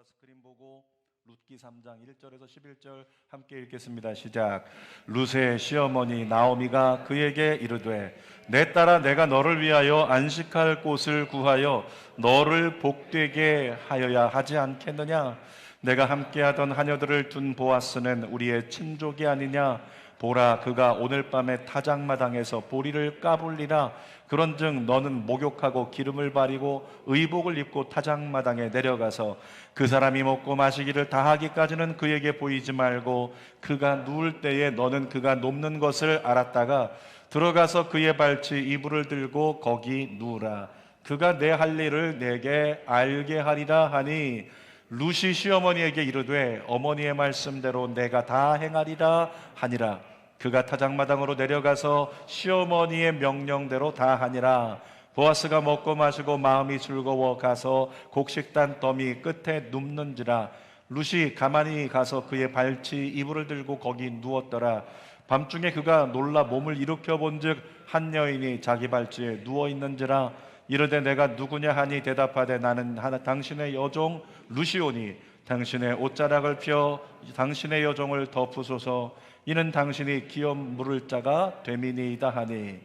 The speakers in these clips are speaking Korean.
스크린 보고 룻기 3장 1절에서 11절 함께 읽겠습니다. 시작. 룻의 시어머니 나오미가 그에게 이르되 내 딸아 내가 너를 위하여 안식할 곳을 구하여 너를 복되게 하여야 하지 않겠느냐? 내가 함께하던 하녀들을 둔 보아스는 우리의 친족이 아니냐? 보라 그가 오늘 밤에 타작마당에서 보리를 까불리라. 그런즉 너는 목욕하고 기름을 바리고 의복을 입고 타작마당에 내려가서 그 사람이 먹고 마시기를 다하기까지는 그에게 보이지 말고 그가 누울 때에 너는 그가 눕는 것을 알았다가 들어가서 그의 발치 이불을 들고 거기 누우라. 그가 내 할 일을 내게 알게 하리라 하니 룻이 시어머니에게 이르되 어머니의 말씀대로 내가 다 행하리라 하니라. 그가 타작마당으로 내려가서 시어머니의 명령대로 다 하니라. 보아스가 먹고 마시고 마음이 즐거워 가서 곡식단 더미 끝에 눕는지라. 룻이 가만히 가서 그의 발치 이불을 들고 거기 누웠더라. 밤중에 그가 놀라 몸을 일으켜 본즉 한 여인이 자기 발치에 누워 있는지라. 이르되 내가 누구냐 하니 대답하되 나는 당신의 여종 룻이오니 당신의 옷자락을 펴 당신의 여종을 덮으소서. 이는 당신이 기업 물을 자가 됨이니이다 하니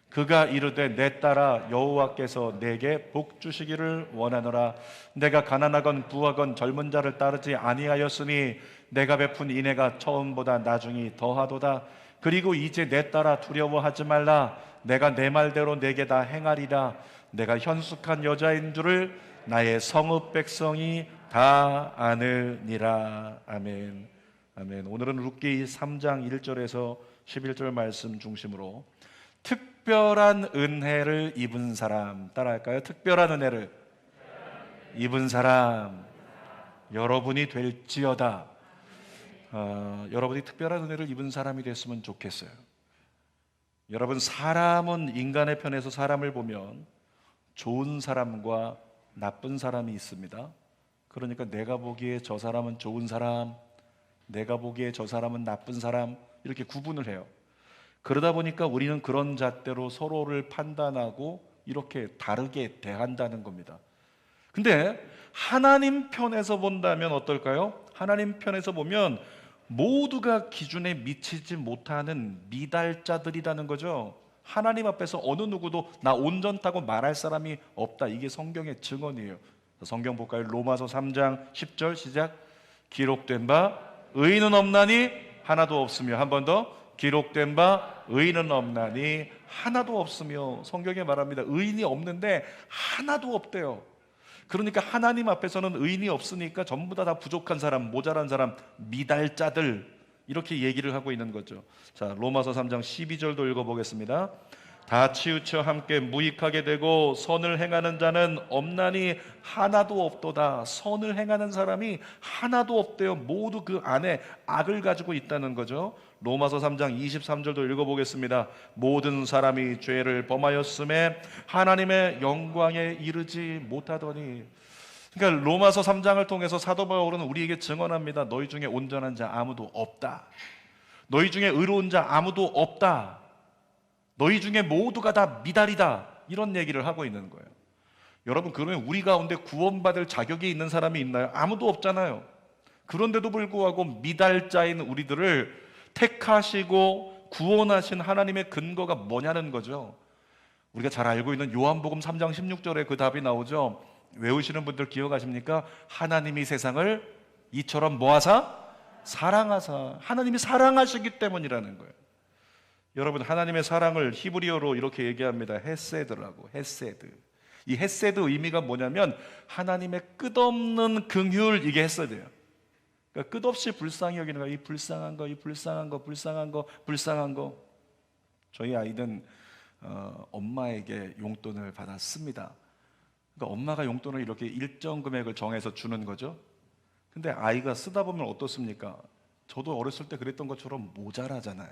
그가 이르되 내 딸아 여호와께서 내게 복 주시기를 원하노라. 내가 가난하건 부하건 젊은 자를 따르지 아니하였으니 내가 베푼 인애가 처음보다 나중이 더하도다. 그리고 이제 내 딸아 두려워하지 말라. 내가 내 말대로 내게 다 행하리라. 내가 현숙한 여자인 줄을 나의 성읍 백성이 다 아느니라. 아멘. 아멘. 오늘은 룻기 3장 1절에서 11절 말씀 중심으로 특별한 은혜를 입은 사람, 따라할까요? 특별한 은혜를 입은 사람 여러분이 될지어다. 여러분이 특별한 은혜를 입은 사람이 됐으면 좋겠어요. 여러분, 사람은 인간의 편에서 사람을 보면 좋은 사람과 나쁜 사람이 있습니다. 그러니까 내가 보기에 저 사람은 좋은 사람, 내가 보기에 저 사람은 나쁜 사람, 이렇게 구분을 해요. 그러다 보니까 우리는 그런 잣대로 서로를 판단하고 이렇게 다르게 대한다는 겁니다. 근데 하나님 편에서 본다면 어떨까요? 하나님 편에서 보면 모두가 기준에 미치지 못하는 미달자들이라는 거죠. 하나님 앞에서 어느 누구도 나 온전하다고 말할 사람이 없다. 이게 성경의 증언이에요. 성경 볼까요? 로마서 3장 10절 시작. 기록된 바 의인은 없나니 하나도 없으며, 한 번 더, 기록된 바 의인은 없나니 하나도 없으며. 성경에 말합니다. 의인이 없는데 하나도 없대요. 그러니까 하나님 앞에서는 의인이 없으니까 전부 다 부족한 사람, 모자란 사람, 미달자들, 이렇게 얘기를 하고 있는 거죠. 자, 로마서 3장 12절도 읽어보겠습니다. 다 치우쳐 함께 무익하게 되고 선을 행하는 자는 없나니 하나도 없도다. 선을 행하는 사람이 하나도 없대요. 모두 그 안에 악을 가지고 있다는 거죠. 로마서 3장 23절도 읽어보겠습니다. 모든 사람이 죄를 범하였음에 하나님의 영광에 이르지 못하더니. 그러니까 로마서 3장을 통해서 사도 바울은 우리에게 증언합니다. 너희 중에 온전한 자 아무도 없다. 너희 중에 의로운 자 아무도 없다. 너희 중에 모두가 다 미달이다. 이런 얘기를 하고 있는 거예요. 여러분, 그러면 우리 가운데 구원받을 자격이 있는 사람이 있나요? 아무도 없잖아요. 그런데도 불구하고 미달자인 우리들을 택하시고 구원하신 하나님의 근거가 뭐냐는 거죠. 우리가 잘 알고 있는 요한복음 3장 16절에 그 답이 나오죠. 외우시는 분들 기억하십니까? 하나님이 세상을 이처럼 뭐하사? 사랑하사. 하나님이 사랑하시기 때문이라는 거예요. 여러분, 하나님의 사랑을 히브리어로 이렇게 얘기합니다. 헤세드라고. 헤세드. 이 헤세드 의미가 뭐냐면 하나님의 끝없는 긍휼, 이게 헤세드예요. 그러니까 끝없이 불쌍히 여기는 거예요. 이 불쌍한 거, 이 불쌍한 거, 불쌍한 거, 불쌍한 거. 저희 아이는 엄마에게 용돈을 받았습니다. 그러니까 엄마가 용돈을 이렇게 일정 금액을 정해서 주는 거죠. 근데 아이가 쓰다 보면 어떻습니까? 저도 어렸을 때 그랬던 것처럼 모자라잖아요.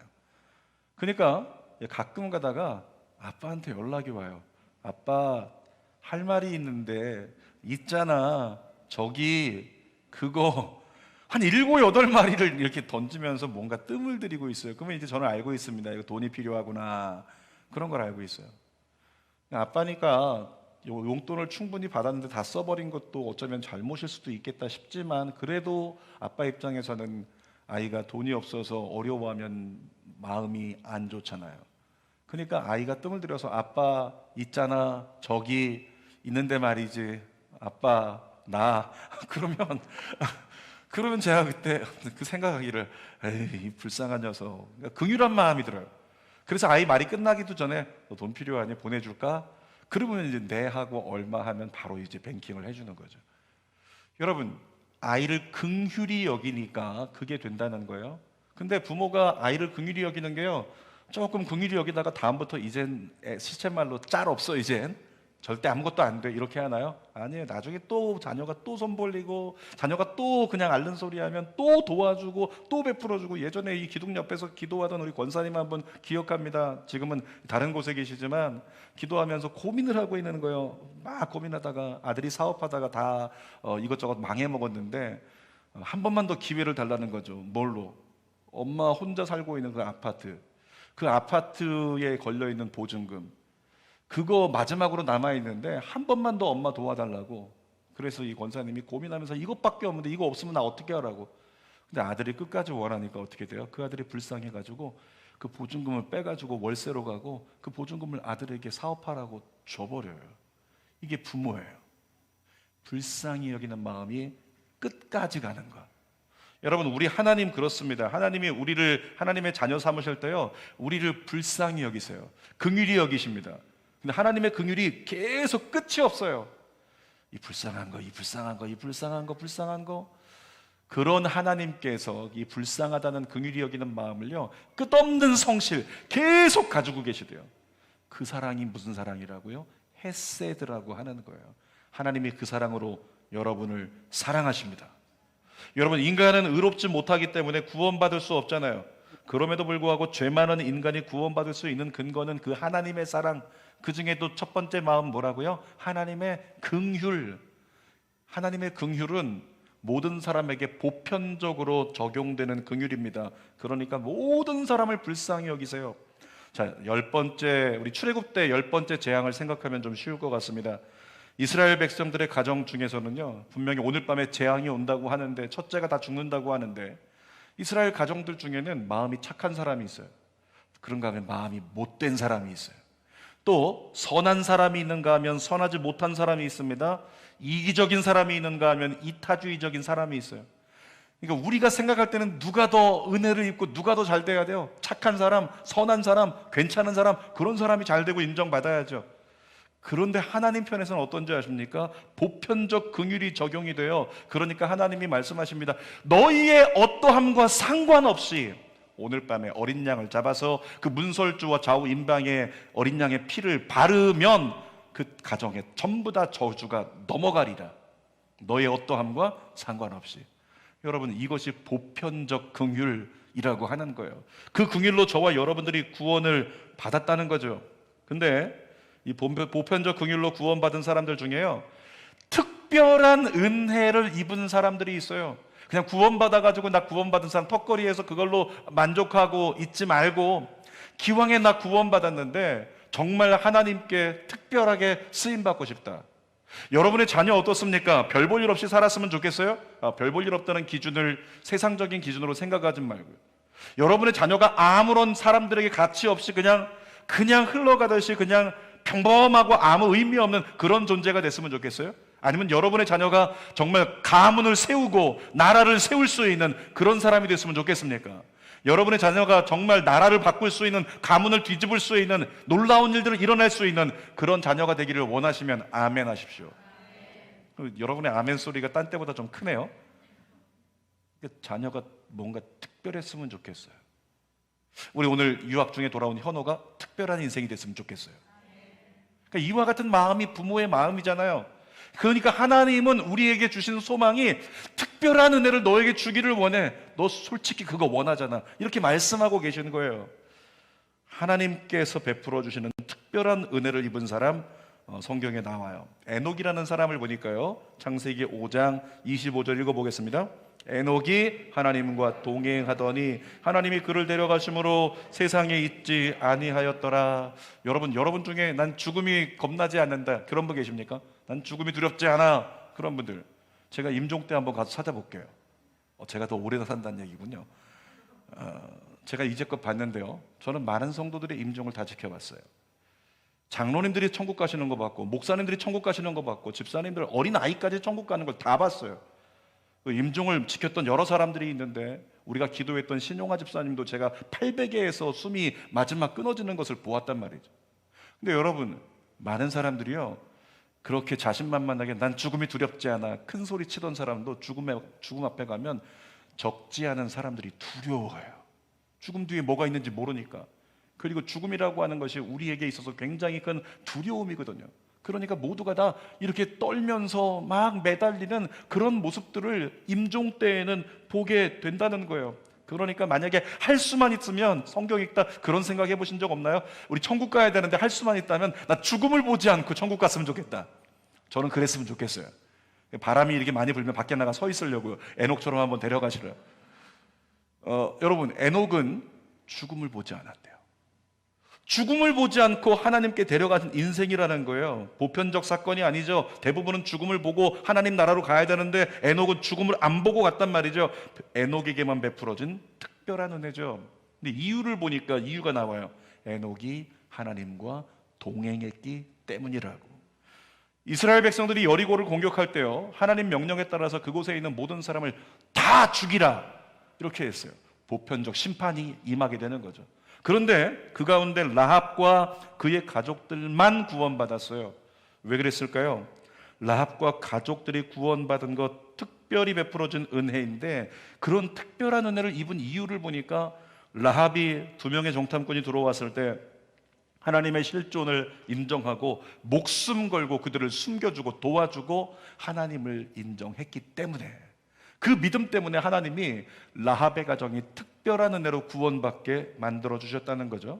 그러니까 가끔 가다가 아빠한테 연락이 와요. 아빠, 할 말이 있는데 있잖아, 저기 그거 한 7, 8마리를 이렇게 던지면서 뭔가 뜸을 들이고 있어요. 그러면 이제 저는 알고 있습니다. 이거 돈이 필요하구나, 그런 걸 알고 있어요. 아빠니까 용돈을 충분히 받았는데 다 써버린 것도 어쩌면 잘못일 수도 있겠다 싶지만, 그래도 아빠 입장에서는 아이가 돈이 없어서 어려워하면 마음이 안 좋잖아요. 그러니까 아이가 뜸을 들여서 아빠 있잖아, 저기 있는데 말이지, 아빠 나 그러면 제가 그때 그 생각하기를, 에이, 이 불쌍한 녀석. 그러니까 긍휼한 마음이 들어요. 그래서 아이 말이 끝나기도 전에 너 돈 필요하니 보내줄까? 그러면 이제 네 하고 얼마 하면 바로 이제 뱅킹을 해주는 거죠. 여러분, 아이를 긍휼히 여기니까 그게 된다는 거예요. 근데 부모가 아이를 긍휼히 여기는 게요, 조금 긍휼히 여기다가 다음부터 이젠 시쳇말로 짤 없어, 이젠 절대 아무것도 안 돼, 이렇게 하나요? 아니에요. 나중에 또 자녀가 또 손 벌리고, 자녀가 또 그냥 앓는 소리 하면 또 도와주고 또 베풀어주고. 예전에 이 기둥 옆에서 기도하던 우리 권사님 한번 기억합니다. 지금은 다른 곳에 계시지만 기도하면서 고민을 하고 있는 거예요. 막 고민하다가 아들이 사업하다가 다 이것저것 망해 먹었는데 한 번만 더 기회를 달라는 거죠. 뭘로? 엄마 혼자 살고 있는 그 아파트에 걸려있는 보증금, 그거 마지막으로 남아있는데 한 번만 더 엄마 도와달라고. 그래서 이 권사님이 고민하면서 이것밖에 없는데 이거 없으면 나 어떻게 하라고. 근데 아들이 끝까지 원하니까 어떻게 돼요? 그 아들이 불쌍해가지고 그 보증금을 빼가지고 월세로 가고 그 보증금을 아들에게 사업하라고 줘버려요. 이게 부모예요. 불쌍히 여기는 마음이 끝까지 가는 것. 여러분, 우리 하나님 그렇습니다. 하나님이 우리를 하나님의 자녀 삼으실 때요, 우리를 불쌍히 여기세요. 긍휼히 여기십니다. 근데 하나님의 긍휼이 계속 끝이 없어요. 이 불쌍한 거, 이 불쌍한 거, 이 불쌍한 거, 불쌍한 거. 그런 하나님께서 이 불쌍하다는 긍휼히 여기는 마음을요, 끝없는 성실 계속 가지고 계시대요. 그 사랑이 무슨 사랑이라고요? 헤세드라고 하는 거예요. 하나님이 그 사랑으로 여러분을 사랑하십니다. 여러분, 인간은 의롭지 못하기 때문에 구원받을 수 없잖아요. 그럼에도 불구하고 죄 많은 인간이 구원받을 수 있는 근거는 그 하나님의 사랑, 그 중에도 첫 번째 마음 뭐라고요? 하나님의 긍휼. 하나님의 긍휼은 모든 사람에게 보편적으로 적용되는 긍휼입니다. 그러니까 모든 사람을 불쌍히 여기세요. 자, 10번째, 우리 출애굽 때 10번째 재앙을 생각하면 좀 쉬울 것 같습니다. 이스라엘 백성들의 가정 중에서는요, 분명히 오늘 밤에 재앙이 온다고 하는데, 첫째가 다 죽는다고 하는데, 이스라엘 가정들 중에는 마음이 착한 사람이 있어요. 그런가 하면 마음이 못된 사람이 있어요. 또 선한 사람이 있는가 하면 선하지 못한 사람이 있습니다. 이기적인 사람이 있는가 하면 이타주의적인 사람이 있어요. 그러니까 우리가 생각할 때는 누가 더 은혜를 입고 누가 더 잘 돼야 돼요? 착한 사람, 선한 사람, 괜찮은 사람, 그런 사람이 잘 되고 인정받아야죠. 그런데 하나님 편에서는 어떤지 아십니까? 보편적 긍휼이 적용이 돼요. 그러니까 하나님이 말씀하십니다. 너희의 어떠함과 상관없이 오늘 밤에 어린 양을 잡아서 그 문설주와 좌우 임방에 어린 양의 피를 바르면 그 가정에 전부 다 저주가 넘어가리라. 너의 어떠함과 상관없이. 여러분, 이것이 보편적 긍휼이라고 하는 거예요. 그 긍휼로 저와 여러분들이 구원을 받았다는 거죠. 근데 이 보편적 긍휼로 구원받은 사람들 중에요, 특별한 은혜를 입은 사람들이 있어요. 그냥 구원받아가지고 나 구원받은 사람 턱걸이에서 그걸로 만족하고 있지 말고, 기왕에 나 구원받았는데 정말 하나님께 특별하게 쓰임받고 싶다. 여러분의 자녀 어떻습니까? 별 볼 일 없이 살았으면 좋겠어요? 별 볼 일 없다는 기준을 세상적인 기준으로 생각하지 말고요. 여러분의 자녀가 아무런 사람들에게 가치 없이 그냥 흘러가듯이 그냥 평범하고 아무 의미 없는 그런 존재가 됐으면 좋겠어요? 아니면 여러분의 자녀가 정말 가문을 세우고 나라를 세울 수 있는 그런 사람이 됐으면 좋겠습니까? 여러분의 자녀가 정말 나라를 바꿀 수 있는, 가문을 뒤집을 수 있는 놀라운 일들을 일어날 수 있는 그런 자녀가 되기를 원하시면 아멘 하십시오. 여러분의 아멘 소리가 딴 때보다 좀 크네요. 자녀가 뭔가 특별했으면 좋겠어요. 우리 오늘 유학 중에 돌아온 현호가 특별한 인생이 됐으면 좋겠어요. 그러니까 이와 같은 마음이 부모의 마음이잖아요. 그러니까 하나님은 우리에게 주신 소망이 특별한 은혜를 너에게 주기를 원해. 너 솔직히 그거 원하잖아. 이렇게 말씀하고 계시는 거예요. 하나님께서 베풀어 주시는 특별한 은혜를 입은 사람, 성경에 나와요. 에녹이라는 사람을 보니까요, 창세기 5장 25절 읽어보겠습니다. 에녹이 하나님과 동행하더니 하나님이 그를 데려가심으로 세상에 있지 아니하였더라. 여러분 중에 난 죽음이 겁나지 않는다, 그런 분 계십니까? 난 죽음이 두렵지 않아, 그런 분들 제가 임종 때 한번 가서 찾아볼게요. 제가 더 오래 산다는 얘기군요. 제가 이제껏 봤는데요, 저는 많은 성도들의 임종을 다 지켜봤어요. 장로님들이 천국 가시는 거 봤고, 목사님들이 천국 가시는 거 봤고, 집사님들 어린 아이까지 천국 가는 걸 다 봤어요. 그 임종을 지켰던 여러 사람들이 있는데, 우리가 기도했던 신용화 집사님도 제가 800회에서 숨이 마지막 끊어지는 것을 보았단 말이죠. 근데 여러분, 많은 사람들이요, 그렇게 자신만만하게 난 죽음이 두렵지 않아 큰 소리 치던 사람도 죽음 앞에 가면 적지 않은 사람들이 두려워해요. 죽음 뒤에 뭐가 있는지 모르니까. 그리고 죽음이라고 하는 것이 우리에게 있어서 굉장히 큰 두려움이거든요. 그러니까 모두가 다 이렇게 떨면서 막 매달리는 그런 모습들을 임종 때에는 보게 된다는 거예요. 그러니까 만약에 할 수만 있으면, 성경 읽다 그런 생각 해보신 적 없나요? 우리 천국 가야 되는데 할 수만 있다면 나 죽음을 보지 않고 천국 갔으면 좋겠다. 저는 그랬으면 좋겠어요. 바람이 이렇게 많이 불면 밖에 나가 서 있으려고요. 에녹처럼 한번 데려가시래요. 여러분, 에녹은 죽음을 보지 않았대요. 죽음을 보지 않고 하나님께 데려가신 인생이라는 거예요. 보편적 사건이 아니죠. 대부분은 죽음을 보고 하나님 나라로 가야 되는데 에녹은 죽음을 안 보고 갔단 말이죠. 에녹에게만 베풀어진 특별한 은혜죠. 근데 이유를 보니까 이유가 나와요. 에녹이 하나님과 동행했기 때문이라고. 이스라엘 백성들이 여리고를 공격할 때요, 하나님 명령에 따라서 그곳에 있는 모든 사람을 다 죽이라, 이렇게 했어요. 보편적 심판이 임하게 되는 거죠. 그런데 그 가운데 라합과 그의 가족들만 구원받았어요. 왜 그랬을까요? 라합과 가족들이 구원받은 것 특별히 베풀어진 은혜인데, 그런 특별한 은혜를 입은 이유를 보니까 라합이 2명의 정탐꾼이 들어왔을 때 하나님의 실존을 인정하고 목숨 걸고 그들을 숨겨주고 도와주고 하나님을 인정했기 때문에, 그 믿음 때문에 하나님이 라합의 가정이 특별한 은혜로 구원받게 만들어 주셨다는 거죠.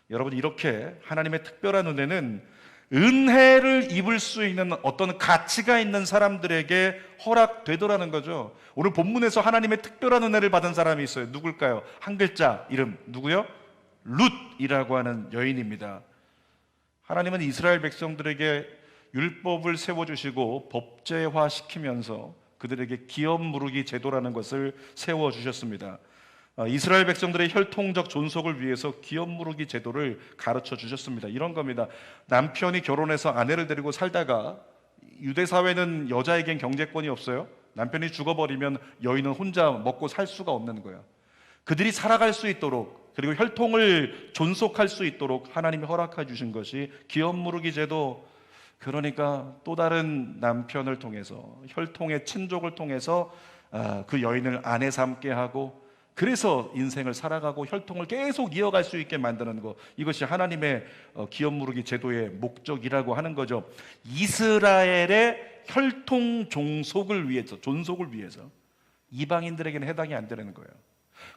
여러분, 이렇게 하나님의 특별한 은혜는 은혜를 입을 수 있는 어떤 가치가 있는 사람들에게 허락되더라는 거죠. 오늘 본문에서 하나님의 특별한 은혜를 받은 사람이 있어요. 누굴까요? 한 글자 이름, 누구요? 룻이라고 하는 여인입니다. 하나님은 이스라엘 백성들에게 율법을 세워주시고 법제화시키면서 그들에게 기업 무르기 제도라는 것을 세워주셨습니다. 이스라엘 백성들의 혈통적 존속을 위해서 기업 무르기 제도를 가르쳐 주셨습니다. 이런 겁니다. 남편이 결혼해서 아내를 데리고 살다가, 유대 사회는 여자에겐 경제권이 없어요. 남편이 죽어버리면 여인은 혼자 먹고 살 수가 없는 거예요. 그들이 살아갈 수 있도록, 그리고 혈통을 존속할 수 있도록 하나님이 허락해 주신 것이 기업 무르기 제도. 그러니까 또 다른 남편을 통해서, 혈통의 친족을 통해서 그 여인을 아내 삼게 하고, 그래서 인생을 살아가고 혈통을 계속 이어갈 수 있게 만드는 것, 이것이 하나님의 기업 무르기 제도의 목적이라고 하는 거죠. 이스라엘의 혈통 존속을 위해서 이방인들에게는 해당이 안 되는 거예요.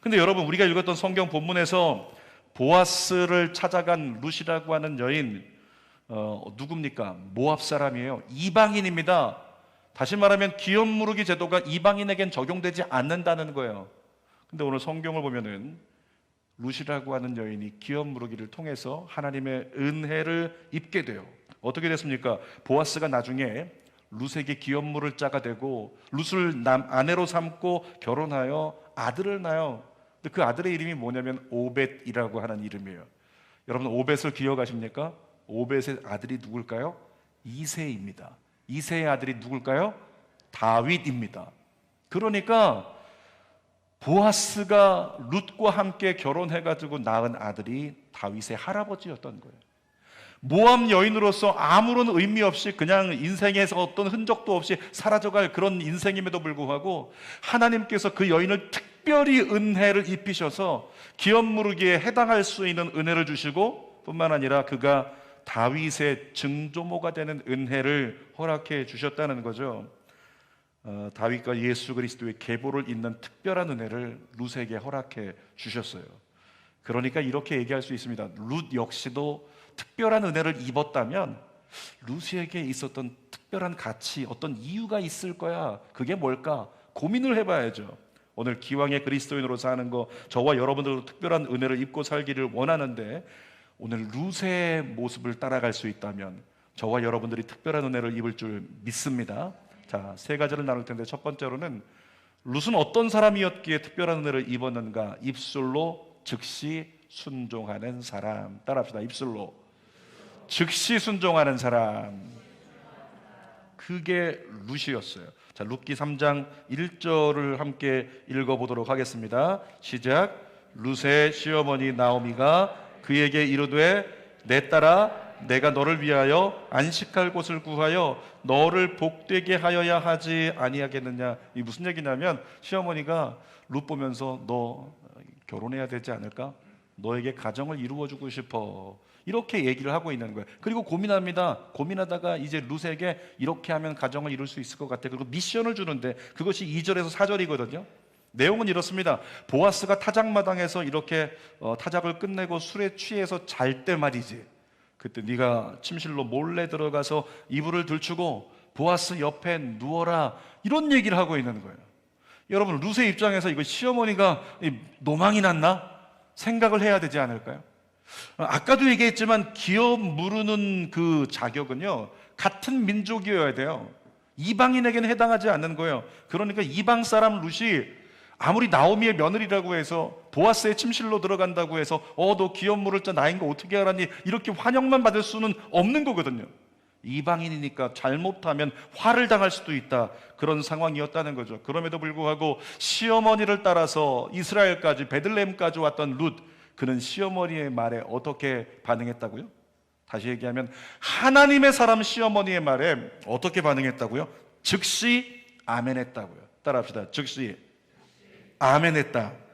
근데 여러분, 우리가 읽었던 성경 본문에서 보아스를 찾아간 룻이라고 하는 여인, 누굽니까? 모압 사람이에요. 이방인입니다. 다시 말하면 기업 무르기 제도가 이방인에겐 적용되지 않는다는 거예요. 근데 오늘 성경을 보면은 룻이라고 하는 여인이 기업 무르기를 통해서 하나님의 은혜를 입게 돼요. 어떻게 됐습니까? 보아스가 나중에 룻에게 기업 무를 자가 되고 룻을 아내로 삼고 결혼하여 아들을 낳아요. 근데 그 아들의 이름이 뭐냐면 오벳이라고 하는 이름이에요. 여러분, 오벳을 기억하십니까? 오벳의 아들이 누굴까요? 이새입니다. 이새의 아들이 누굴까요? 다윗입니다. 그러니까 보아스가 룻과 함께 결혼해가지고 낳은 아들이 다윗의 할아버지였던 거예요. 모압 여인으로서 아무런 의미 없이 그냥 인생에서 어떤 흔적도 없이 사라져갈 그런 인생임에도 불구하고 하나님께서 그 여인을 특별히 은혜를 입히셔서 기업 무르기에 해당할 수 있는 은혜를 주시고, 뿐만 아니라 그가 다윗의 증조모가 되는 은혜를 허락해 주셨다는 거죠. 다윗과 예수 그리스도의 계보를 잇는 특별한 은혜를 룻에게 허락해 주셨어요. 그러니까 이렇게 얘기할 수 있습니다. 룻 역시도 특별한 은혜를 입었다면 루스에게 있었던 특별한 가치, 어떤 이유가 있을 거야. 그게 뭘까? 고민을 해봐야죠. 오늘 기왕의 그리스도인으로 사는 거, 저와 여러분들도 특별한 은혜를 입고 살기를 원하는데, 오늘 루스의 모습을 따라갈 수 있다면 저와 여러분들이 특별한 은혜를 입을 줄 믿습니다. 자, 세 가지를 나눌 텐데, 첫 번째로는 룻은 어떤 사람이었기에 특별한 은혜를 입었는가? 입술로 즉시 순종하는 사람. 따라합시다. 입술로 즉시 순종하는 사람. 그게 룻이었어요. 자, 룻기 3장 1절을 함께 읽어보도록 하겠습니다. 시작. 룻의 시어머니 나오미가 그에게 이르되 내 딸아 내가 너를 위하여 안식할 곳을 구하여 너를 복되게 하여야 하지 아니하겠느냐. 이 무슨 얘기냐면, 시어머니가 룻 보면서 너 결혼해야 되지 않을까? 너에게 가정을 이루어주고 싶어, 이렇게 얘기를 하고 있는 거예요. 그리고 고민합니다. 고민하다가 이제 룻에게 이렇게 하면 가정을 이룰 수 있을 것 같아. 그리고 미션을 주는데 그것이 2절에서 4절이거든요 내용은 이렇습니다. 보아스가 타작마당에서 이렇게 타작을 끝내고 술에 취해서 잘 때 말이지, 그때 네가 침실로 몰래 들어가서 이불을 들추고 보아스 옆에 누워라, 이런 얘기를 하고 있는 거예요. 여러분, 룻의 입장에서 이거 시어머니가 노망이 났나? 생각을 해야 되지 않을까요? 아까도 얘기했지만 기업 무르는 그 자격은요, 같은 민족이어야 돼요. 이방인에게는 해당하지 않는 거예요. 그러니까 이방 사람 룻이 아무리 나오미의 며느리라고 해서 보아스의 침실로 들어간다고 해서 너 기업 물을 자 나인 거 어떻게 알았니? 이렇게 환영만 받을 수는 없는 거거든요. 이방인이니까 잘못하면 화를 당할 수도 있다, 그런 상황이었다는 거죠. 그럼에도 불구하고 시어머니를 따라서 이스라엘까지, 베들레헴까지 왔던 룻, 그는 시어머니의 말에 어떻게 반응했다고요? 다시 얘기하면 하나님의 사람 시어머니의 말에 어떻게 반응했다고요? 즉시 아멘했다고요. 따라합시다. 즉시 아멘했다.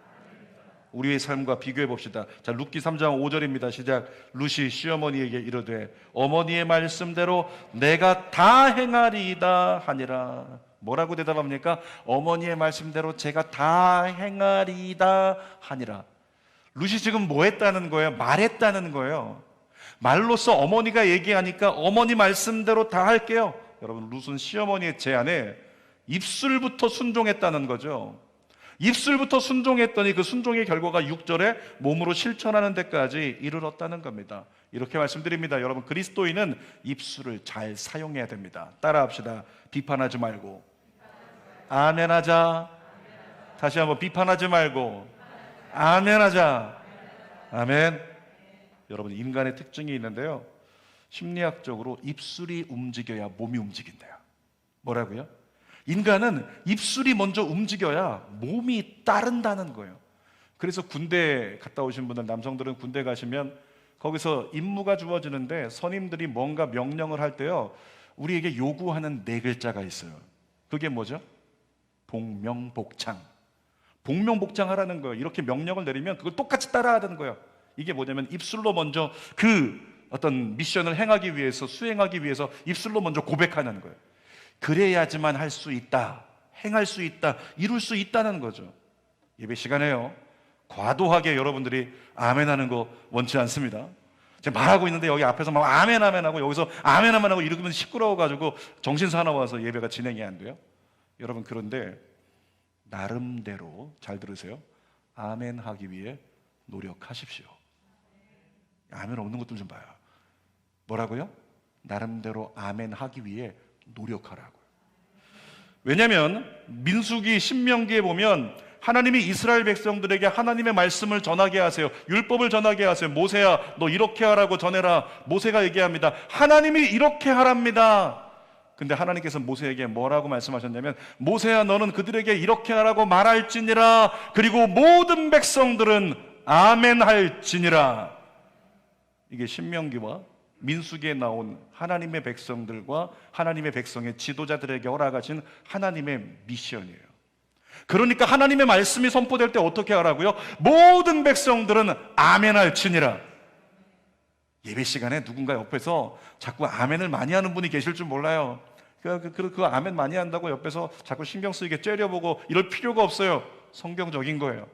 우리의 삶과 비교해 봅시다. 자, 룻기 3장 5절입니다. 시작. 룻이 시어머니에게 이르되 어머니의 말씀대로 내가 다 행하리이다 하니라. 뭐라고 대답합니까? 어머니의 말씀대로 제가 다 행하리이다 하니라. 룻이 지금 뭐 했다는 거예요? 말했다는 거예요. 말로써 어머니가 얘기하니까 어머니 말씀대로 다 할게요. 여러분, 룻은 시어머니의 제안에 입술부터 순종했다는 거죠. 입술부터 순종했더니 그 순종의 결과가 6절에 몸으로 실천하는 데까지 이르렀다는 겁니다. 이렇게 말씀드립니다. 여러분, 그리스도인은 입술을 잘 사용해야 됩니다. 따라합시다. 비판하지 말고 아멘하자. 다시 한번, 비판하지 말고 아멘하자. 아멘. 여러분, 인간의 특징이 있는데요, 심리학적으로 입술이 움직여야 몸이 움직인대요. 뭐라고요? 인간은 입술이 먼저 움직여야 몸이 따른다는 거예요. 그래서 군대 갔다 오신 분들, 남성들은 군대 가시면 거기서 임무가 주어지는데 선임들이 뭔가 명령을 할 때요, 우리에게 요구하는 4글자가 있어요. 그게 뭐죠? 복명복창. 복명복창 하라는 거예요. 이렇게 명령을 내리면 그걸 똑같이 따라하는 거예요. 이게 뭐냐면 입술로 먼저 그 어떤 미션을 행하기 위해서, 수행하기 위해서 입술로 먼저 고백하는 거예요. 그래야지만 할 수 있다, 행할 수 있다, 이룰 수 있다는 거죠. 예배 시간에요, 과도하게 여러분들이 아멘하는 거 원치 않습니다. 제가 말하고 있는데 여기 앞에서 막 아멘 아멘 하고 여기서 아멘 아멘 하고 이러면 시끄러워가지고 정신 사나워서 예배가 진행이 안 돼요. 여러분, 그런데 나름대로, 잘 들으세요, 아멘 하기 위해 노력하십시오. 아멘 없는 것들 좀 봐요. 뭐라고요? 나름대로 아멘 하기 위해 노력하라고요. 왜냐하면 민수기, 신명기에 보면 하나님이 이스라엘 백성들에게 하나님의 말씀을 전하게 하세요. 율법을 전하게 하세요. 모세야, 너 이렇게 하라고 전해라. 모세가 얘기합니다. 하나님이 이렇게 하랍니다. 근데 하나님께서 모세에게 뭐라고 말씀하셨냐면, 모세야, 너는 그들에게 이렇게 하라고 말할지니라. 그리고 모든 백성들은 아멘할지니라. 이게 신명기와 민수기에 나온 하나님의 백성들과 하나님의 백성의 지도자들에게 허락하신 하나님의 미션이에요. 그러니까 하나님의 말씀이 선포될 때 어떻게 하라고요? 모든 백성들은 아멘할지니라. 예배 시간에 누군가 옆에서 자꾸 아멘을 많이 하는 분이 계실 줄 몰라요. 그 아멘 많이 한다고 옆에서 자꾸 신경 쓰이게 째려보고 이럴 필요가 없어요. 성경적인 거예요.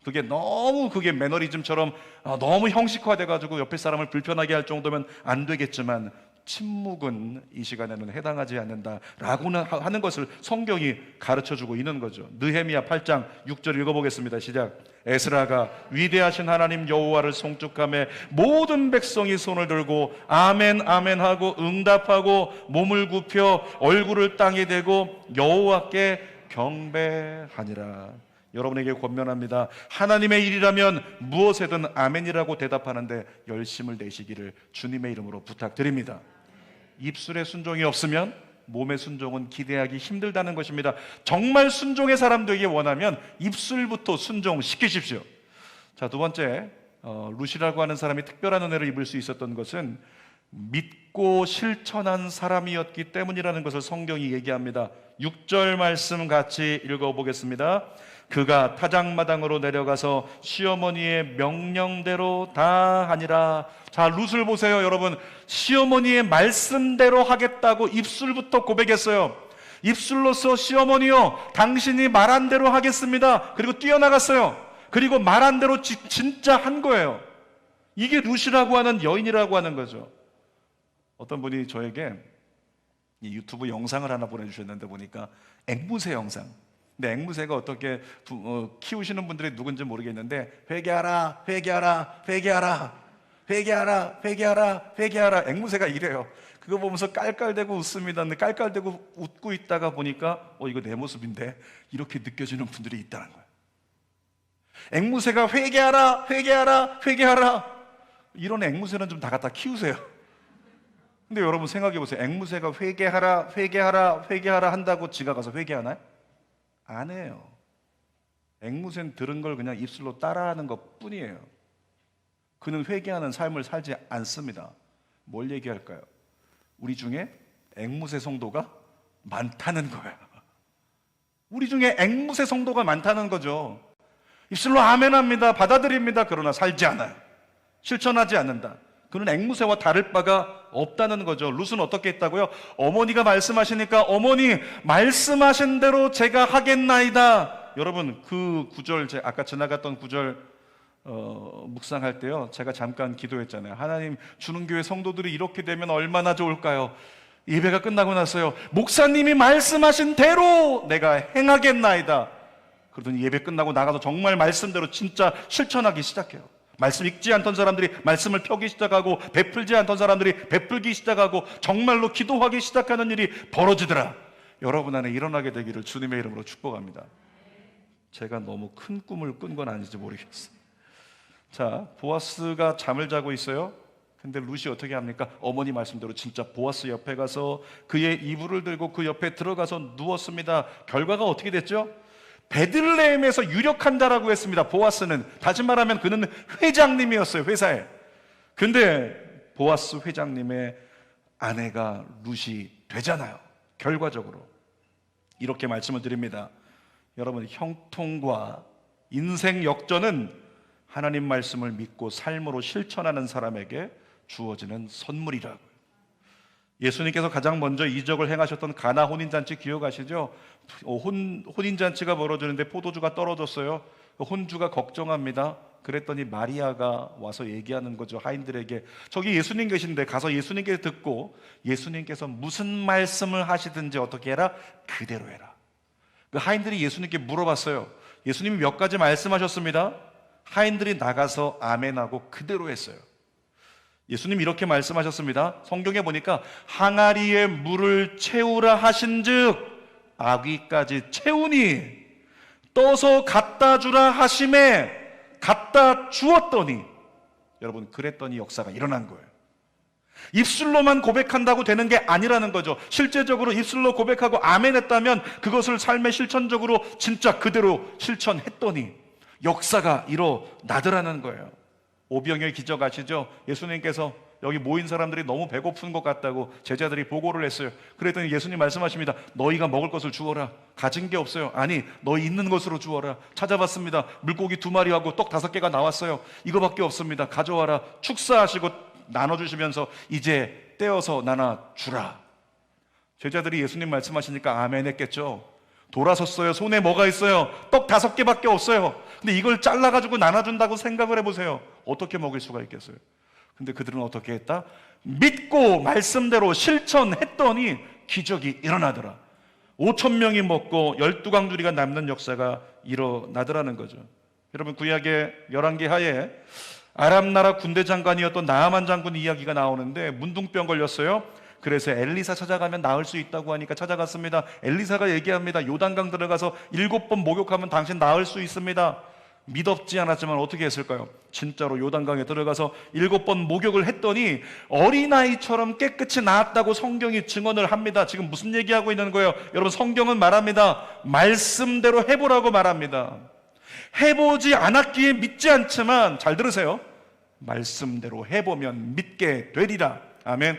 그게 매너리즘처럼 너무 형식화돼가지고 옆에 사람을 불편하게 할 정도면 안 되겠지만, 침묵은 이 시간에는 해당하지 않는다라고 하는 것을 성경이 가르쳐주고 있는 거죠. 느헤미야 8장 6절 읽어보겠습니다. 시작. 에스라가 위대하신 하나님 여호와를 송축하며 모든 백성이 손을 들고 아멘 아멘 하고 응답하고 몸을 굽혀 얼굴을 땅에 대고 여호와께 경배하니라. 여러분에게 권면합니다. 하나님의 일이라면 무엇에든 아멘이라고 대답하는데 열심을 내시기를 주님의 이름으로 부탁드립니다. 입술에 순종이 없으면 몸의 순종은 기대하기 힘들다는 것입니다. 정말 순종의 사람 되기 원하면 입술부터 순종시키십시오. 자, 두 번째, 루시라고 하는 사람이 특별한 은혜를 입을 수 있었던 것은 믿고 실천한 사람이었기 때문이라는 것을 성경이 얘기합니다. 6절 말씀 같이 읽어보겠습니다. 그가 타작마당으로 내려가서 시어머니의 명령대로 다 하니라. 자, 룻을 보세요, 여러분. 시어머니의 말씀대로 하겠다고 입술부터 고백했어요. 입술로서 시어머니요, 당신이 말한 대로 하겠습니다. 그리고 뛰어나갔어요. 그리고 말한 대로 진짜 한 거예요. 이게 룻이라고 하는 여인이라고 하는 거죠. 어떤 분이 저에게 이 유튜브 영상을 하나 보내주셨는데 보니까 앵무새 영상. 근데 앵무새가 어떻게 키우시는 분들이 누군지 모르겠는데 회개하라, 회개하라, 회개하라, 회개하라, 회개하라, 회개하라. 앵무새가 이래요. 그거 보면서 깔깔대고 웃습니다. 근데 깔깔대고 웃고 있다가 보니까 이거 내 모습인데 이렇게 느껴지는 분들이 있다는 거예요. 앵무새가 회개하라, 회개하라, 회개하라. 이런 앵무새는 좀 다 갖다 키우세요. 근데 여러분 생각해 보세요. 앵무새가 회개하라, 회개하라, 회개하라 한다고 지가 가서 회개하나요? 안 해요. 앵무새는 들은 걸 그냥 입술로 따라하는 것 뿐이에요. 그는 회개하는 삶을 살지 않습니다. 뭘 얘기할까요? 우리 중에 앵무새 성도가 많다는 거예요. 우리 중에 앵무새 성도가 많다는 거죠. 입술로 아멘합니다. 받아들입니다. 그러나 살지 않아요. 실천하지 않는다. 그는 앵무새와 다를 바가 없다는 거죠. 룻은 어떻게 했다고요? 어머니가 말씀하시니까 어머니 말씀하신 대로 제가 하겠나이다. 여러분 그 구절, 아까 지나갔던 구절 묵상할 때요, 제가 잠깐 기도했잖아요. 하나님, 주는교회 성도들이 이렇게 되면 얼마나 좋을까요? 예배가 끝나고 났어요. 목사님이 말씀하신 대로 내가 행하겠나이다. 그러더니 예배 끝나고 나가서 정말 말씀대로 진짜 실천하기 시작해요. 말씀 읽지 않던 사람들이 말씀을 펴기 시작하고, 베풀지 않던 사람들이 베풀기 시작하고, 정말로 기도하기 시작하는 일이 벌어지더라. 여러분 안에 일어나게 되기를 주님의 이름으로 축복합니다. 제가 너무 큰 꿈을 꾼 건 아닌지 모르겠어요. 자, 보아스가 잠을 자고 있어요. 근데 룻이 어떻게 합니까? 어머니 말씀대로 진짜 보아스 옆에 가서 그의 이불을 들고 그 옆에 들어가서 누웠습니다. 결과가 어떻게 됐죠? 베들레헴에서 유력한 자라고 했습니다. 보아스는, 다시 말하면 그는 회장님이었어요, 회사에. 근데 보아스 회장님의 아내가 룻이 되잖아요. 결과적으로 이렇게 말씀을 드립니다. 여러분, 형통과 인생 역전은 하나님 말씀을 믿고 삶으로 실천하는 사람에게 주어지는 선물이라고요. 예수님께서 가장 먼저 이적을 행하셨던 가나 혼인잔치 기억하시죠? 혼인잔치가 벌어지는데 포도주가 떨어졌어요. 혼주가 걱정합니다. 그랬더니 마리아가 와서 얘기하는 거죠. 하인들에게, 저기 예수님 계신데 가서 예수님께 듣고, 예수님께서 무슨 말씀을 하시든지 어떻게 해라? 그대로 해라. 그 하인들이 예수님께 물어봤어요. 예수님이 몇 가지 말씀하셨습니다. 하인들이 나가서 아멘하고 그대로 했어요. 예수님 이렇게 말씀하셨습니다. 성경에 보니까 항아리에 물을 채우라 하신즉 아귀까지 채우니, 떠서 갖다 주라 하심에 갖다 주었더니, 여러분 그랬더니 역사가 일어난 거예요. 입술로만 고백한다고 되는 게 아니라는 거죠. 실제적으로 입술로 고백하고 아멘 했다면 그것을 삶의 실천적으로 진짜 그대로 실천했더니 역사가 일어나더라는 거예요. 오병이의 기적 아시죠? 예수님께서 여기 모인 사람들이 너무 배고픈 것 같다고 제자들이 보고를 했어요. 그랬더니 예수님 말씀하십니다. 너희가 먹을 것을 주어라. 가진 게 없어요. 아니, 너희 있는 것으로 주어라. 찾아봤습니다. 물고기 2마리하고 떡 5개가 나왔어요. 이거밖에 없습니다. 가져와라. 축사하시고 나눠주시면서 이제 떼어서 나눠주라. 제자들이 예수님 말씀하시니까 아멘 했겠죠. 돌아섰어요. 손에 뭐가 있어요? 떡 5개밖에 없어요. 근데 이걸 잘라가지고 나눠준다고 생각을 해보세요. 어떻게 먹을 수가 있겠어요? 근데 그들은 어떻게 했다? 믿고 말씀대로 실천했더니 기적이 일어나더라. 5천 명이 먹고 12강두리가 남는 역사가 일어나더라는 거죠. 여러분, 구약의 열왕기 하에 아람 나라 군대 장관이었던 나아만 장군 이야기가 나오는데 문둥병 걸렸어요. 그래서 엘리사 찾아가면 나을 수 있다고 하니까 찾아갔습니다. 엘리사가 얘기합니다. 요단강 들어가서 7번 목욕하면 당신 나을 수 있습니다. 믿었지 않았지만 어떻게 했을까요? 진짜로 요단강에 들어가서 7번 목욕을 했더니 어린아이처럼 깨끗이 나았다고 성경이 증언을 합니다. 지금 무슨 얘기하고 있는 거예요? 여러분, 성경은 말합니다. 말씀대로 해보라고 말합니다. 해보지 않았기에 믿지 않지만, 잘 들으세요, 말씀대로 해보면 믿게 되리라. 아멘.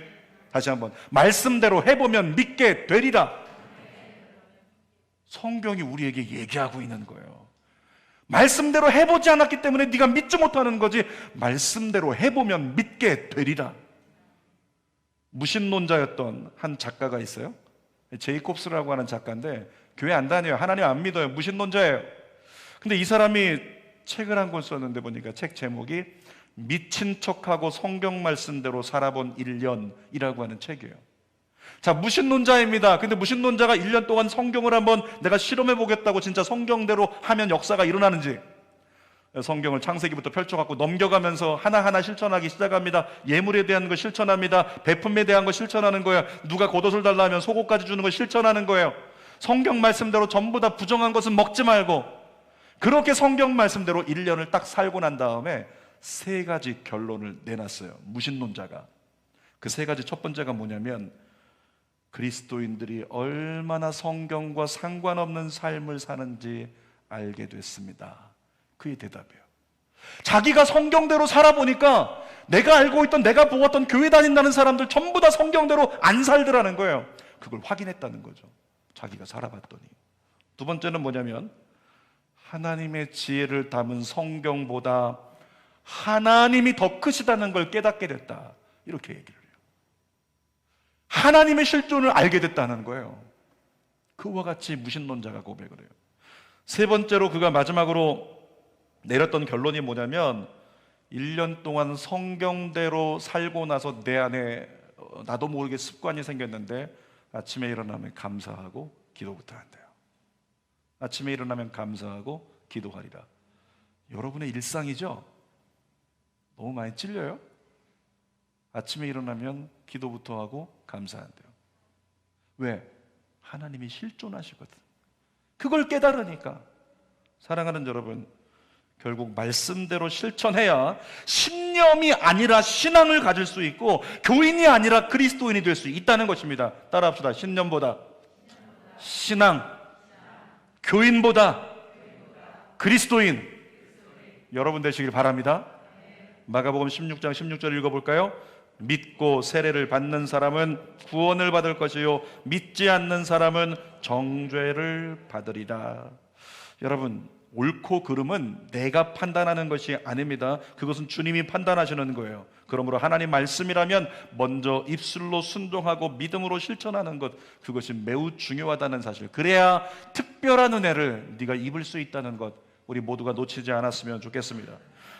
다시 한번, 말씀대로 해보면 믿게 되리라. 성경이 우리에게 얘기하고 있는 거예요. 말씀대로 해보지 않았기 때문에 네가 믿지 못하는 거지, 말씀대로 해보면 믿게 되리라. 무신론자였던 한 작가가 있어요. 제이콥스라고 하는 작가인데 교회 안 다녀요. 하나님 안 믿어요. 무신론자예요. 근데 이 사람이 책을 한 권 썼는데 보니까 책 제목이 미친 척하고 성경 말씀대로 살아본 1년이라고 하는 책이에요. 자, 무신론자입니다. 근데 무신론자가 1년 동안 성경을 한번 내가 실험해 보겠다고 진짜 성경대로 하면 역사가 일어나는지, 성경을 창세기부터 펼쳐갖고 넘겨가면서 하나하나 실천하기 시작합니다. 예물에 대한 거 실천합니다. 베품에 대한 거 실천하는 거예요. 누가 겉옷을 달라 하면 속옷까지 주는 거 실천하는 거예요. 성경 말씀대로 전부 다 부정한 것은 먹지 말고, 그렇게 성경 말씀대로 1년을 딱 살고 난 다음에 3가지 결론을 내놨어요. 무신론자가. 그 3가지, 첫 번째가 뭐냐면, 그리스도인들이 얼마나 성경과 상관없는 삶을 사는지 알게 됐습니다. 그의 대답이에요. 자기가 성경대로 살아보니까 내가 알고 있던, 내가 보았던 교회 다닌다는 사람들 전부 다 성경대로 안 살더라는 거예요. 그걸 확인했다는 거죠. 자기가 살아봤더니. 두 번째는 뭐냐면, 하나님의 지혜를 담은 성경보다 하나님이 더 크시다는 걸 깨닫게 됐다. 이렇게 얘기를 해요. 하나님의 실존을 알게 됐다는 거예요. 그와 같이 무신론자가 고백을 해요. 세 번째로 그가 마지막으로 내렸던 결론이 뭐냐면, 1년 동안 성경대로 살고 나서 내 안에 나도 모르게 습관이 생겼는데 아침에 일어나면 감사하고 기도부터 한대요. 아침에 일어나면 감사하고 기도하리라. 여러분의 일상이죠? 너무 많이 찔려요? 아침에 일어나면 기도부터 하고 감사한대요. 왜? 하나님이 실존하시거든. 그걸 깨달으니까. 사랑하는 여러분, 결국 말씀대로 실천해야 신념이 아니라 신앙을 가질 수 있고 교인이 아니라 그리스도인이 될 수 있다는 것입니다. 따라합시다. 신념보다 신앙, 교인보다 그리스도인. 여러분 되시길 바랍니다. 마가복음 16장 16절 읽어볼까요? 믿고 세례를 받는 사람은 구원을 받을 것이요 믿지 않는 사람은 정죄를 받으리라. 여러분, 옳고 그름은 내가 판단하는 것이 아닙니다. 그것은 주님이 판단하시는 거예요. 그러므로 하나님 말씀이라면 먼저 입술로 순종하고 믿음으로 실천하는 것, 그것이 매우 중요하다는 사실, 그래야 특별한 은혜를 네가 입을 수 있다는 것, 우리 모두가 놓치지 않았으면 좋겠습니다.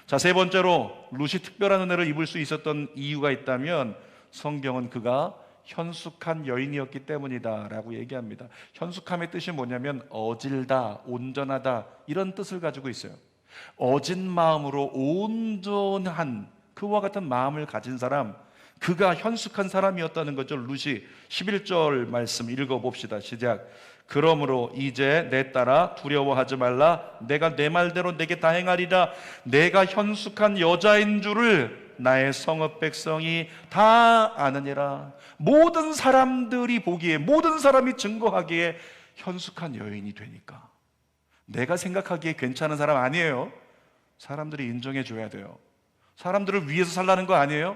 자, 세 번째로 룻이 특별한 은혜를 입을 수 있었던 이유가 있다면 성경은 그가 현숙한 여인이었기 때문이다 라고 얘기합니다. 현숙함의 뜻이 뭐냐면 어질다, 온전하다, 이런 뜻을 가지고 있어요. 어진 마음으로 온전한 그와 같은 마음을 가진 사람, 그가 현숙한 사람이었다는 거죠. 룻이 11절 말씀 읽어봅시다. 시작. 그러므로 이제 내 딸아 두려워하지 말라. 내가 내 말대로 내게 다 행하리라. 내가 현숙한 여자인 줄을 나의 성읍 백성이 다 아느니라. 모든 사람들이 보기에, 모든 사람이 증거하기에 현숙한 여인이 되니까. 내가 생각하기에 괜찮은 사람 아니에요. 사람들이 인정해 줘야 돼요. 사람들을 위해서 살라는 거 아니에요.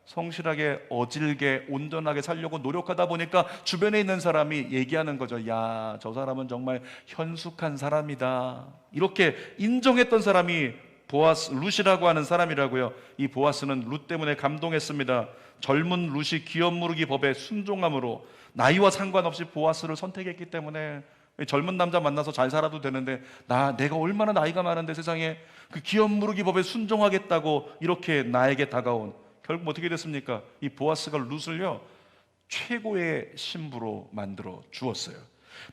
성실하게 어질게 온전하게 살려고 노력하다 보니까 주변에 있는 사람이 얘기하는 거죠. 야, 저 사람은 정말 현숙한 사람이다. 이렇게 인정했던 사람이 보아스, 룻이라고 하는 사람이라고요. 이 보아스는 룻 때문에 감동했습니다. 젊은 룻이 기업 무르기 법에 순종함으로 나이와 상관없이 보아스를 선택했기 때문에, 젊은 남자 만나서 잘 살아도 되는데 내가 얼마나 나이가 많은데 세상에 그 기업 무르기 법에 순종하겠다고 이렇게 나에게 다가온, 결국 어떻게 됐습니까? 이 보아스가 룻을요 최고의 신부로 만들어 주었어요.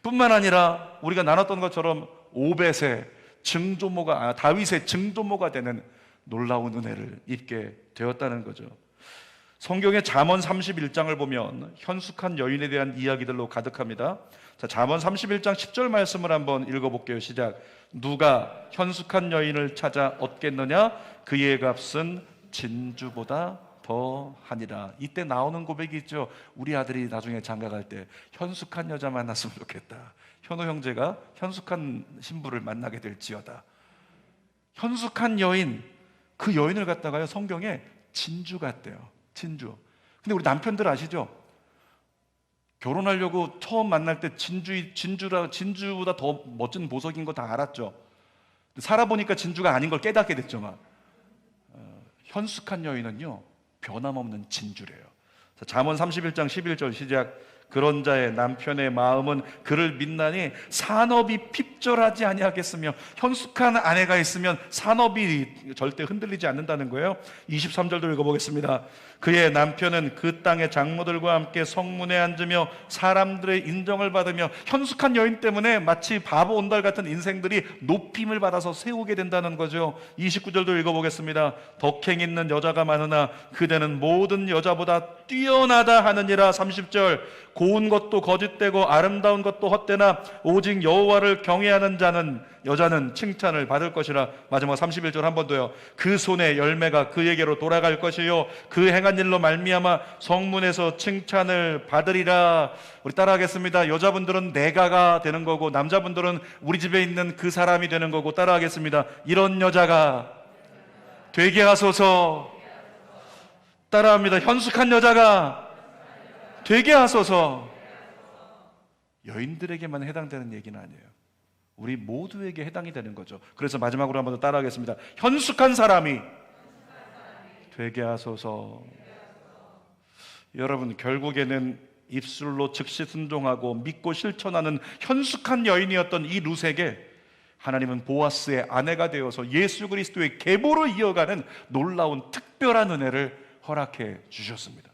뿐만 아니라 우리가 나눴던 것처럼 오벳의 증조모가 다윗의 증조모가 되는 놀라운 은혜를 입게 되었다는 거죠. 성경의 잠언 31장을 보면 현숙한 여인에 대한 이야기들로 가득합니다. 자, 잠언 31장 10절 말씀을 한번 읽어볼게요. 시작. 누가 현숙한 여인을 찾아 얻겠느냐? 그의 값은 진주보다 더하니라. 이때 나오는 고백이 있죠. 우리 아들이 나중에 장가갈 때 현숙한 여자 만났으면 좋겠다. 현호 형제가 현숙한 신부를 만나게 될지어다. 현숙한 여인, 그 여인을 갖다가요 성경에 진주 같대요. 진주. 근데 우리 남편들 아시죠? 결혼하려고 처음 만날 때 진주보다 더 멋진 보석인 거 다 알았죠. 살아보니까 진주가 아닌 걸 깨닫게 됐죠. 막. 현숙한 여인은요 변함없는 진주래요. 잠언 31장 11절 시작. 그런 자의 남편의 마음은 그를 믿나니 산업이 핍절하지 아니하겠으며. 현숙한 아내가 있으면 산업이 절대 흔들리지 않는다는 거예요. 23절도 읽어보겠습니다. 그의 남편은 그 땅의 장모들과 함께 성문에 앉으며 사람들의 인정을 받으며. 현숙한 여인 때문에 마치 바보 온달 같은 인생들이 높임을 받아서 세우게 된다는 거죠. 29절도 읽어보겠습니다. 덕행 있는 여자가 많으나 그대는 모든 여자보다 뛰어나다 하느니라. 30절. 고운 것도 거짓되고 아름다운 것도 헛되나 오직 여호와를 경외하는 여자는 칭찬을 받을 것이라. 마지막 31절 한 번 더요. 그 손의 열매가 그에게로 돌아갈 것이요 그 행한 일로 말미암아 성문에서 칭찬을 받으리라. 우리 따라하겠습니다. 여자분들은 내가가 되는 거고 남자분들은 우리 집에 있는 그 사람이 되는 거고. 따라하겠습니다. 이런 여자가 되게 하소서. 따라합니다. 현숙한 여자가 되게 하소서. 여인들에게만 해당되는 얘기는 아니에요. 우리 모두에게 해당이 되는 거죠. 그래서 마지막으로 한 번 더 따라하겠습니다. 현숙한 사람이 되게 하소서. 여러분, 결국에는 입술로 즉시 순종하고 믿고 실천하는 현숙한 여인이었던 이 룻에게 하나님은 보아스의 아내가 되어서 예수 그리스도의 계보로 이어가는 놀라운 특별한 은혜를 허락해 주셨습니다.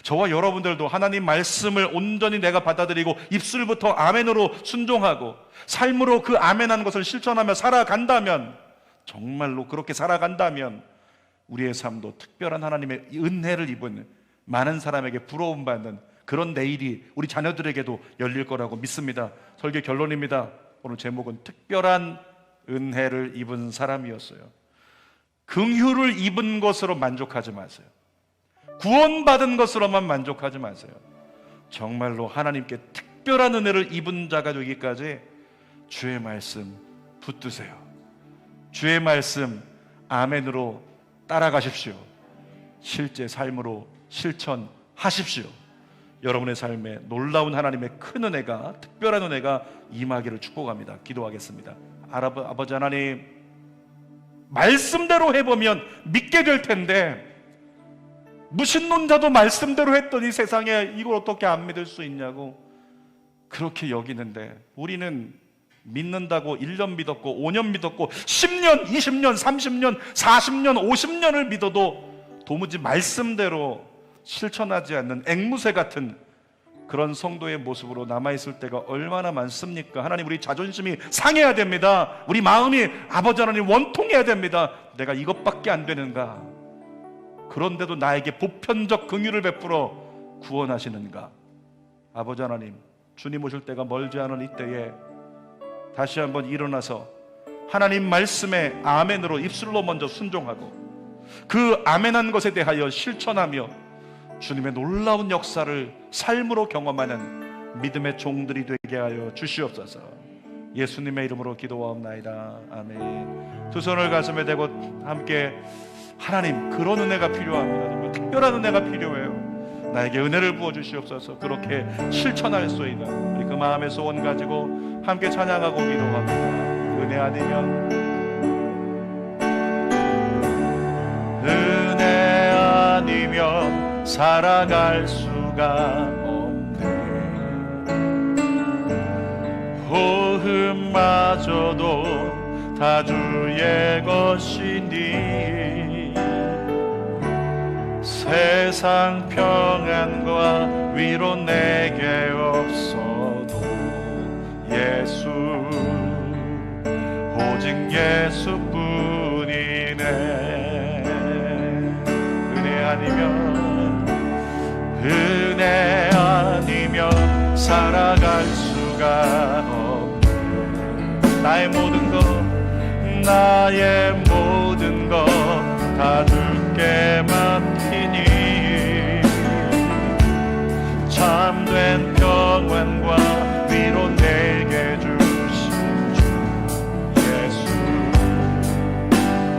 저와 여러분들도 하나님 말씀을 온전히 내가 받아들이고 입술부터 아멘으로 순종하고 삶으로 그 아멘한 것을 실천하며 살아간다면, 정말로 그렇게 살아간다면 우리의 삶도 특별한 하나님의 은혜를 입은, 많은 사람에게 부러움받는 그런 내일이 우리 자녀들에게도 열릴 거라고 믿습니다. 설교 결론입니다. 오늘 제목은 특별한 은혜를 입은 사람이었어요. 긍휼을 입은 것으로 만족하지 마세요. 구원받은 것으로만 만족하지 마세요. 정말로 하나님께 특별한 은혜를 입은 자가 되기까지 주의 말씀 붙드세요. 주의 말씀 아멘으로 따라가십시오. 실제 삶으로 실천하십시오. 여러분의 삶에 놀라운 하나님의 큰 은혜가, 특별한 은혜가 임하기를 축복합니다. 기도하겠습니다. 아버지 하나님, 말씀대로 해보면 믿게 될 텐데 무신론자도 말씀대로 했더니 세상에 이걸 어떻게 안 믿을 수 있냐고 그렇게 여기는데, 우리는 믿는다고 1년 믿었고 5년 믿었고 10년, 20년, 30년, 40년, 50년을 믿어도 도무지 말씀대로 실천하지 않는 앵무새 같은 그런 성도의 모습으로 남아있을 때가 얼마나 많습니까? 하나님, 우리 자존심이 상해야 됩니다. 우리 마음이 아버지 하나님 원통해야 됩니다. 내가 이것밖에 안 되는가? 그런데도 나에게 보편적 긍휼을 베풀어 구원하시는가? 아버지 하나님, 주님 오실 때가 멀지 않은 이때에 다시 한번 일어나서 하나님 말씀에 아멘으로 입술로 먼저 순종하고 그 아멘한 것에 대하여 실천하며 주님의 놀라운 역사를 삶으로 경험하는 믿음의 종들이 되게 하여 주시옵소서. 예수님의 이름으로 기도하옵나이다. 아멘. 두 손을 가슴에 대고 함께, 하나님, 그런 은혜가 필요합니다. 정말 특별한 은혜가 필요해요. 나에게 은혜를 부어주시옵소서. 그렇게 실천할 수 있는 우리 그 마음의 소원 가지고 함께 찬양하고 기도합니다. 은혜 아니면, 은혜 아니면 살아갈 수가 없네. 호흡마저도 다 주의 것이니 세상 평안과 위로 내게 없어도 예수, 오직 예수뿐이네. 은혜 아니면 살아갈 수가 없네. 나의 모든 것 다 주께 맡기니 참된 평안과 위로 내게 주신 주 예수,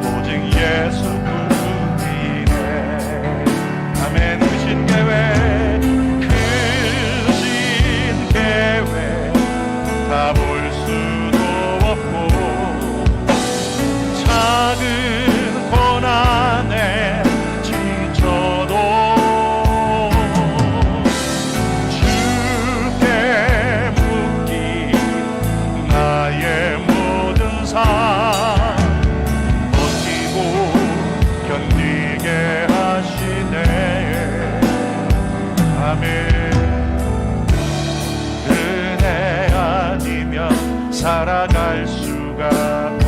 오직 예수뿐이네. 아멘. 크신 계획 다 볼 수도 없고 작은 고난에 지쳐도 주께 묻기 나의 모든 삶 버티고 견디게 하시네. 아멘. 은혜 아니면 살아갈 수가 없네.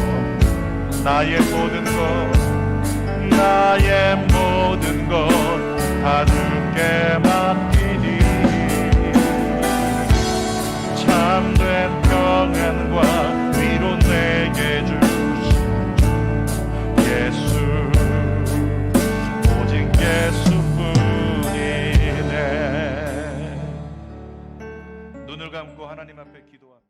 나의 모든 것 다 주께 맡기니 참된 평안과 위로 내게 주신 예수, 오직 예수뿐이네. 눈을 감고 하나님 앞에 기도